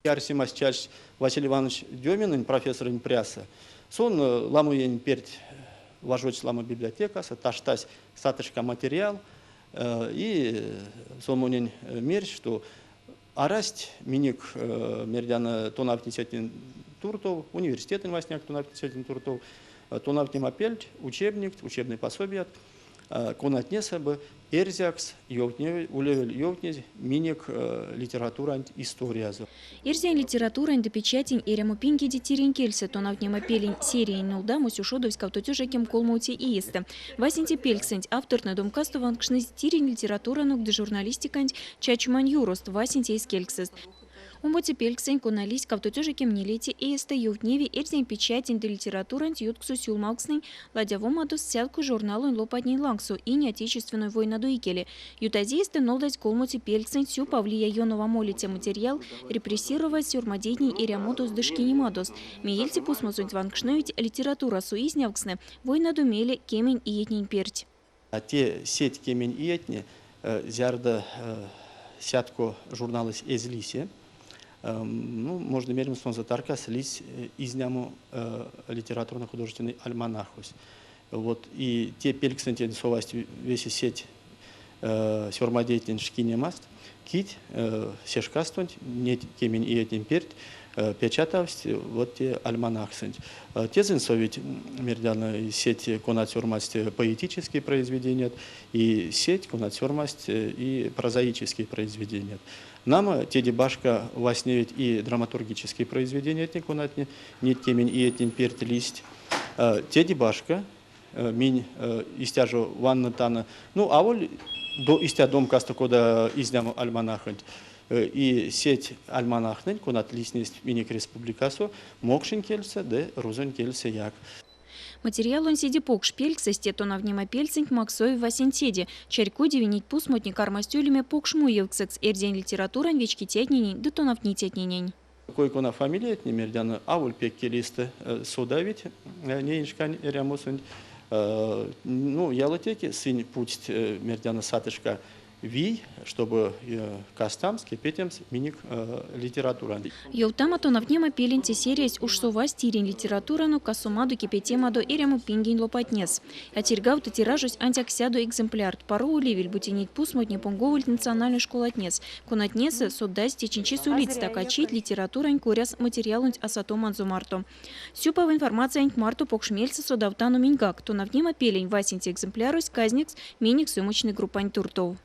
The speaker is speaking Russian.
Арсимас Чач Василий Иванович Демин, профессор импресса, сон ламуен перед ложоч лама библиотека, таштась сатышка материал, и сомунен мерч, что арасть миник мердяна тонавтнисетин туртов, университет инвастняк тонавтнисетин туртов, тонавтним апельт, учебник, учебный пособие, конатнеса бы эрзякс, улевель йовтнез, миник литература история. Эрзян литература инда печатень эрему пинги дитерин кельсе тонавтним апелень серии нулда мусюшодовска автотюжаким колмути и иста. Васенти пельксент автор на домкасту ванкшнез тирин литература нук де журналистикант чачман юрост Васенти из кельксест. Умботи пельксен конались кавтотюжаким нелети эста йовтневи эрзян печатень де литературант ютксу сюлмаукснен ладявом адус сядку журналу лопадней лангсу и неотечественную война дуикели. Ютазиесты нолдать колмути пельксен сю павлия йонова молите материал репрессировать сюрмадетней эрямодус дышкинимадос. Миельти пусмусунь ванкшневить литература суизнявксне война думели кемень и етнень перть. А те сеть кемень и етни зярда сядку журналыс эзлисе. Ну, можно мерить солнце тарка слизь из няму литературно-художественный альманахус. Вот и те пельксентен совасти весь сеть сюрмадетен шкине маст кит сешкастонь нет кемень и этим перт печатавсть вот те альманахсент. Тезен совет мердяна сеть конатюрмасть поэтические произведения и сеть конатюрмасть и прозаические произведения. Нам теди башка восневит и драматургические произведения этник конатни нет кемень и этим перт лист. Теди башка минь истяжу ванна тана. Ну а воль до истя дом каста кода изням альманахнт и сеть альманахнт конат листнесть миник республикасо мокшин кельса де рузон кельса як. Материал он сиди покш пелькса стетона внима пельцинг максой васентеди. Чарьку девинить пусмотник армастюлями покш муевксекс эрдень литература вечки тетнинень детонов не тетнинень. Какой кона фамилия не мердяна авуль пеккелисты суда ведь неиншкань рямусунь. Ну ялотеки свинь путь мердяна сатышка ви, чтобы кастамский петемс миник литература. Йоутама то навнема пеленти сериясь уж сова стирень литература, но касумаду кипетемаду эрему пингень лопатнес. А тиргау то тиражусь антиоксиаду экземпляр. Пару уливель бутинить пусмотни понговуль национальный школатнес. Конатнесы соддасть теченчи сулиц такачить литературань куряс материалунь асато манзумарту. Сюпав информация аньк марту покшмельца содавтану мингак. То навнема пелень васенти экземплярусь казникс миник сумочный группань туртов.